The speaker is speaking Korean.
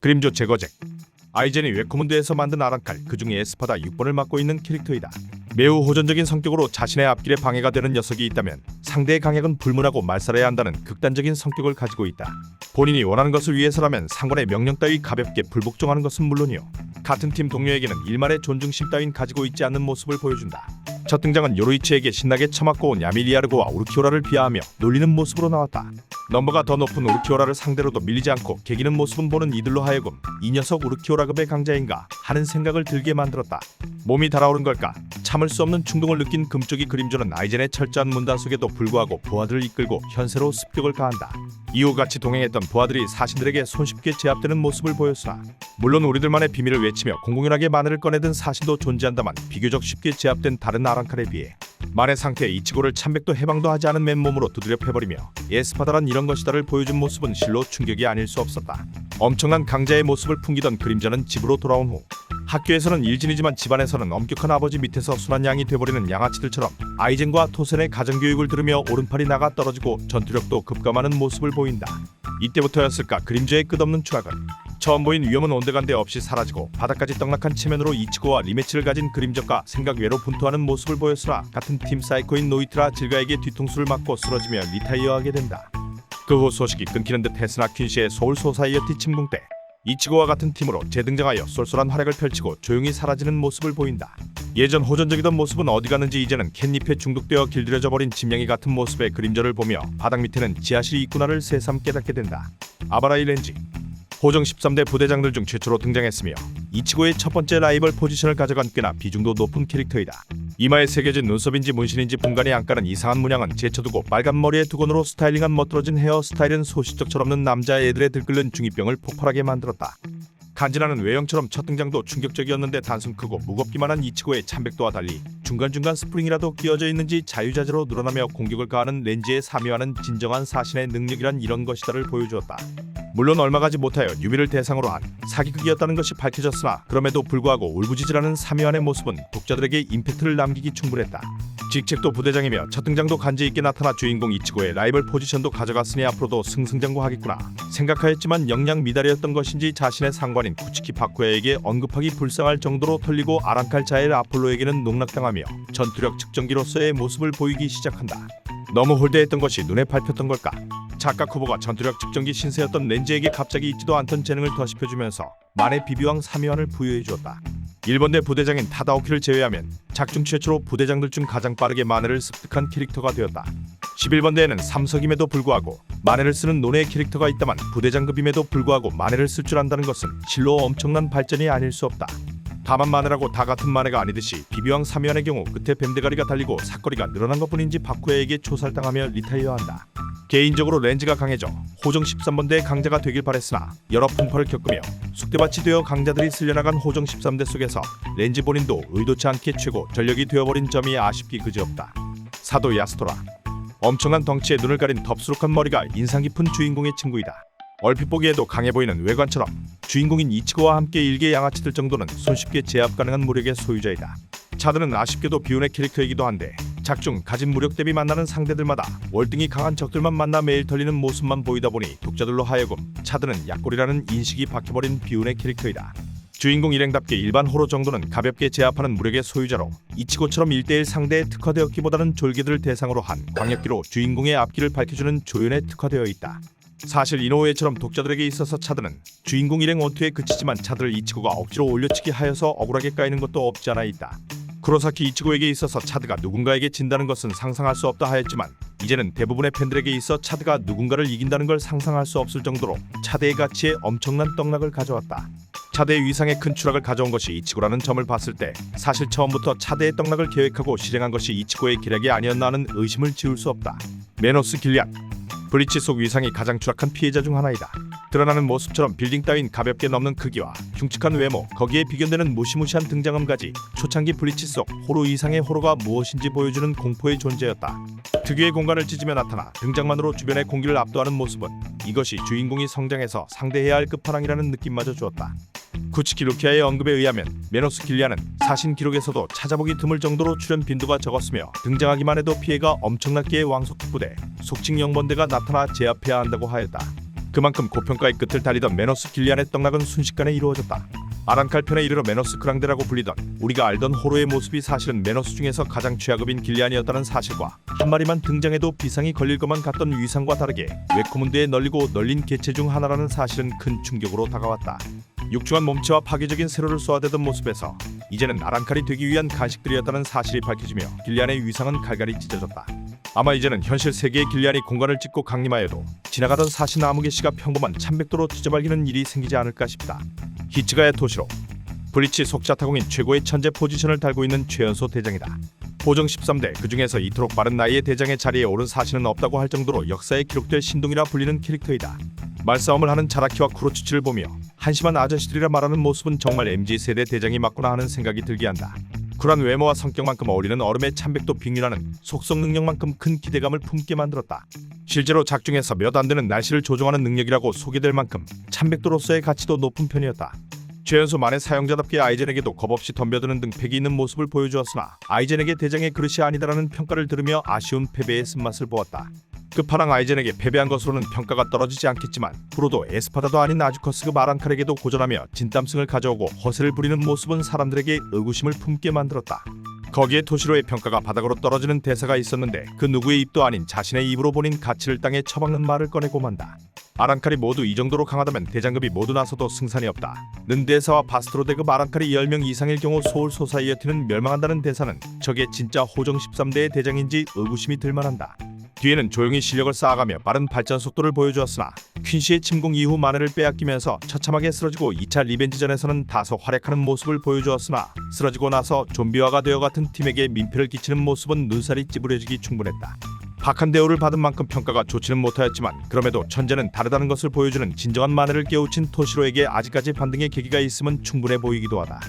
그림조 제거잭. 아이젠이 웨코문드에서 만든 아랑칼, 그중 에스파다 6번을 맡고 있는 캐릭터이다. 매우 호전적인 성격으로 자신의 앞길에 방해가 되는 녀석이 있다면 상대의 강약은 불문하고 말살해야 한다는 극단적인 성격을 가지고 있다. 본인이 원하는 것을 위해서라면 상관의 명령 따위 가볍게 불복종하는 것은 물론이요, 같은 팀 동료에게는 일말의 존중심 따윈 가지고 있지 않는 모습을 보여준다. 첫 등장은 요로이치에게 신나게 처맞고 온 야밀리아르고와 우르키오라를 비하하며 놀리는 모습으로 나왔다. 넘버가 더 높은 우르키오라를 상대로도 밀리지 않고 개기는 모습은 보는 이들로 하여금 이 녀석 우르키오라급의 강자인가 하는 생각을 들게 만들었다. 몸이 달아오른 걸까? 참을 수 없는 충동을 느낀 금쪽이 그림조는 아이젠의 철저한 문단 속에도 불구하고 부하들을 이끌고 현세로 습격을 가한다. 이후 같이 동행했던 부하들이 사신들에게 손쉽게 제압되는 모습을 보였으나 물론 우리들만의 비밀을 외치며 공공연하게 마늘을 꺼내든 사신도 존재한다만 비교적 쉽게 제압된 다른 아랑칼에 비해 만의 상태에 이치고를 참백도 해방도 하지 않은 맨몸으로 두드려 패버리며 에스파다란 이런 것이다를 보여준 모습은 실로 충격이 아닐 수 없었다. 엄청난 강자의 모습을 풍기던 그림자는 집으로 돌아온 후 학교에서는 일진이지만 집안에서는 엄격한 아버지 밑에서 순한 양이 돼버리는 양아치들처럼 아이젠과 토센의 가정교육을 들으며 오른팔이 나가 떨어지고 전투력도 급감하는 모습을 보인다. 이때부터였을까 그림자의 끝없는 추락은. 처음 보인 위험은 온데간데 없이 사라지고 바닥까지 떡락한 체면으로 이치고와 리매치를 가진 그림적과 생각 외로 분투하는 모습을 보였으나 같은 팀 사이코인 노이트라 질가에게 뒤통수를 맞고 쓰러지며 리타이어하게 된다. 그 후 소식이 끊기는 듯 했으나 퀸시의 소울 소사이어티 침공 때 이치고와 같은 팀으로 재등장하여 쏠쏠한 활약을 펼치고 조용히 사라지는 모습을 보인다. 예전 호전적이던 모습은 어디 갔는지 이제는 캣닙에 중독되어 길들여져 버린 짐냥이 같은 모습의 그림자를 보며 바닥 밑에는 지하실이 있구나를 새삼 깨닫게 된다. 아바라이 렌지. 호정 13대 부대장들 중 최초로 등장했으며 이치고의 첫 번째 라이벌 포지션을 가져간 꽤나 비중도 높은 캐릭터이다. 이마에 새겨진 눈썹인지 문신인지 분간이 안 가는 이상한 문양은 제쳐두고 빨간 머리에 두건으로 스타일링한 멋들어진 헤어스타일은 소시적 철없는 남자애들에 들끓는 중2병을 폭발하게 만들었다. 간지나는 외형처럼 첫 등장도 충격적이었는데 단순 크고 무겁기만 한 이치고의 참백도와 달리 중간중간 스프링이라도 끼어져 있는지 자유자재로 늘어나며 공격을 가하는 렌지의 사묘하는 진정한 사신의 능력이란 이런 것이다를 보여주었다. 물론 얼마 가지 못하여 유미를 대상으로 한 사기극이었다는 것이 밝혀졌으나 그럼에도 불구하고 울부짖으라는 사묘한의 모습은 독자들에게 임팩트를 남기기 충분했다. 직책도 부대장이며 첫 등장도 간지 있게 나타나 주인공 이치고의 라이벌 포지션도 가져갔으니 앞으로도 승승장구하겠구나 생각하였지만 영양 미달이었던 것인지 자신의 상관인 쿠치키 바쿠야에게 언급하기 불쌍할 정도로 털리고 아랑칼 자엘 아폴로에게는 농락당하며 전투력 측정기로서의 모습을 보이기 시작한다. 너무 홀대했던 것이 눈에 밟혔던 걸까? 작가 쿠보가 전투력 측정기 신세였던 렌즈에게 갑자기 있지도 않던 재능을 더시켜주면서 만의 비비왕 사묘한을 부여해주었다. 1번대 부대장인 타다오키를 제외하면 작중 최초로 부대장들 중 가장 빠르게 만해를 습득한 캐릭터가 되었다. 11번대에는 삼석임에도 불구하고 만해를 쓰는 논의 캐릭터가 있다만 부대장급임에도 불구하고 만해를 쓸 줄 안다는 것은 실로 엄청난 발전이 아닐 수 없다. 다만 만해라고 다 같은 만해가 아니듯이 비비왕 사묘한의 경우 끝에 뱀대가리가 달리고 사거리가 늘어난 것뿐인지 바쿠야에게 초살당하며 리타이어한다. 개인적으로 렌즈가 강해져 호정 13번대의 강자가 되길 바랬으나 여러 풍파를 겪으며 쑥대밭이 되어 강자들이 쓸려나간 호정 13대 속에서 렌즈 본인도 의도치 않게 최고 전력이 되어버린 점이 아쉽기 그지없다. 사도 야스토라. 엄청난 덩치에 눈을 가린 덥수룩한 머리가 인상 깊은 주인공의 친구이다. 얼핏 보기에도 강해 보이는 외관처럼 주인공인 이치고와 함께 일개 양아치들 정도는 손쉽게 제압 가능한 무력의 소유자이다. 차드는 아쉽게도 비운의 캐릭터이기도 한데 작중 가진 무력 대비 만나는 상대들마다 월등히 강한 적들만 만나 매일 털리는 모습만 보이다 보니 독자들로 하여금 차드는 약골이라는 인식이 박혀버린 비운의 캐릭터이다. 주인공 일행답게 일반 호로 정도는 가볍게 제압하는 무력의 소유자로 이치고처럼 1대1 상대에 특화되었기보다는 졸개들을 대상으로 한 광역기로 주인공의 앞길을 밝혀주는 조연에 특화되어 있다. 사실 이노우에처럼 독자들에게 있어서 차드는 주인공 일행 원투에 그치지만 차드를 이치고가 억지로 올려치기 하여서 억울하게 까이는 것도 없지 않아 있다. 쿠로사키 이치고에게 있어서 차드가 누군가에게 진다는 것은 상상할 수 없다 하였지만 이제는 대부분의 팬들에게 있어 차드가 누군가를 이긴다는 걸 상상할 수 없을 정도로 차드의 가치에 엄청난 떡락을 가져왔다. 차드의 위상에 큰 추락을 가져온 것이 이치고라는 점을 봤을 때 사실 처음부터 차드의 떡락을 계획하고 실행한 것이 이치고의 계략이 아니었나 하는 의심을 지울 수 없다. 메노스 길리앗. 브리치 속 위상이 가장 추락한 피해자 중 하나이다. 드러나는 모습처럼 빌딩 따윈 가볍게 넘는 크기와 흉측한 외모, 거기에 비견되는 무시무시한 등장음까지 초창기 브리치 속 호로 이상의 호로가 무엇인지 보여주는 공포의 존재였다. 특유의 공간을 찢으며 나타나 등장만으로 주변의 공기를 압도하는 모습은 이것이 주인공이 성장해서 상대해야 할 끝판왕이라는 느낌마저 주었다. 쿠치키 루키아의 언급에 의하면 메노스 길리아는 사신 기록에서도 찾아보기 드물 정도로 출연 빈도가 적었으며 등장하기만 해도 피해가 엄청났기에 왕속 부대, 속칭 영번대가 나타나 제압해야 한다고 하였다. 그만큼 고평가의 끝을 달리던 메노스 길리안의 떡락은 순식간에 이루어졌다. 아란칼 편에 이르러 메노스 그랑데라고 불리던 우리가 알던 호로의 모습이 사실은 메노스 중에서 가장 최하급인 길리안이었다는 사실과 한 마리만 등장해도 비상이 걸릴 것만 같던 위상과 다르게 웨코문드에 널리고 널린 개체 중 하나라는 사실은 큰 충격으로 다가왔다. 육중한 몸체와 파괴적인 세로를 쏘아대던 모습에서 이제는 아란칼이 되기 위한 간식들이었다는 사실이 밝혀지며 길리안의 위상은 갈갈이 찢어졌다. 아마 이제는 현실 세계의 길리안이 공간을 찍고 강림하여도 지나가던 사신 아무개씨가 평범한 참백도로 찢어발기는 일이 생기지 않을까 싶다. 히츠가의 토시로 블리치 속자타공인 최고의 천재 포지션을 달고 있는 최연소 대장이다. 보정 13대 그 중에서 이토록 빠른 나이의 대장의 자리에 오른 사실은 없다고 할 정도로 역사에 기록될 신동이라 불리는 캐릭터이다. 말싸움을 하는 자라키와 쿠로츠치를 보며 한심한 아저씨들이라 말하는 모습은 정말 MZ세대 대장이 맞구나 하는 생각이 들게 한다. 쿨한 외모와 성격만큼 어울리는 얼음의 참백도 빙의라는 속성 능력만큼 큰 기대감을 품게 만들었다. 실제로 작중에서 몇 안 되는 날씨를 조종하는 능력이라고 소개될 만큼 참백도로서의 가치도 높은 편이었다. 최연소만의 사용자답게 아이젠에게도 겁없이 덤벼드는 등 패기 있는 모습을 보여주었으나 아이젠에게 대장의 그릇이 아니다라는 평가를 들으며 아쉬운 패배의 쓴맛을 보았다. 끝판왕 아이젠에게 패배한 것으로는 평가가 떨어지지 않겠지만 프로도 에스파다도 아닌 아주커스급 아란칼에게도 고전하며 진땀승을 가져오고 허세를 부리는 모습은 사람들에게 의구심을 품게 만들었다. 거기에 토시로의 평가가 바닥으로 떨어지는 대사가 있었는데 그 누구의 입도 아닌 자신의 입으로 본인 가치를 땅에 처박는 말을 꺼내고 만다. 아란칼이 모두 이 정도로 강하다면 대장급이 모두 나서도 승산이 없다. 는 대사와 바스트로대급 아란칼이 10명 이상일 경우 소울 소사이어티는 멸망한다는 대사는 저게 진짜 호정 13대의 대장인지 의구심이 들만한다. 뒤에는 조용히 실력을 쌓아가며 빠른 발전 속도를 보여주었으나 퀸시의 침공 이후 만회를 빼앗기면서 처참하게 쓰러지고 2차 리벤지전에서는 다소 활약하는 모습을 보여주었으나 쓰러지고 나서 좀비화가 되어 같은 팀에게 민폐를 끼치는 모습은 눈살이 찌푸려지기 충분했다. 박한 대우를 받은 만큼 평가가 좋지는 못하였지만 그럼에도 천재는 다르다는 것을 보여주는 진정한 만회를 깨우친 토시로에게 아직까지 반등의 계기가 있음은 충분해 보이기도 하다.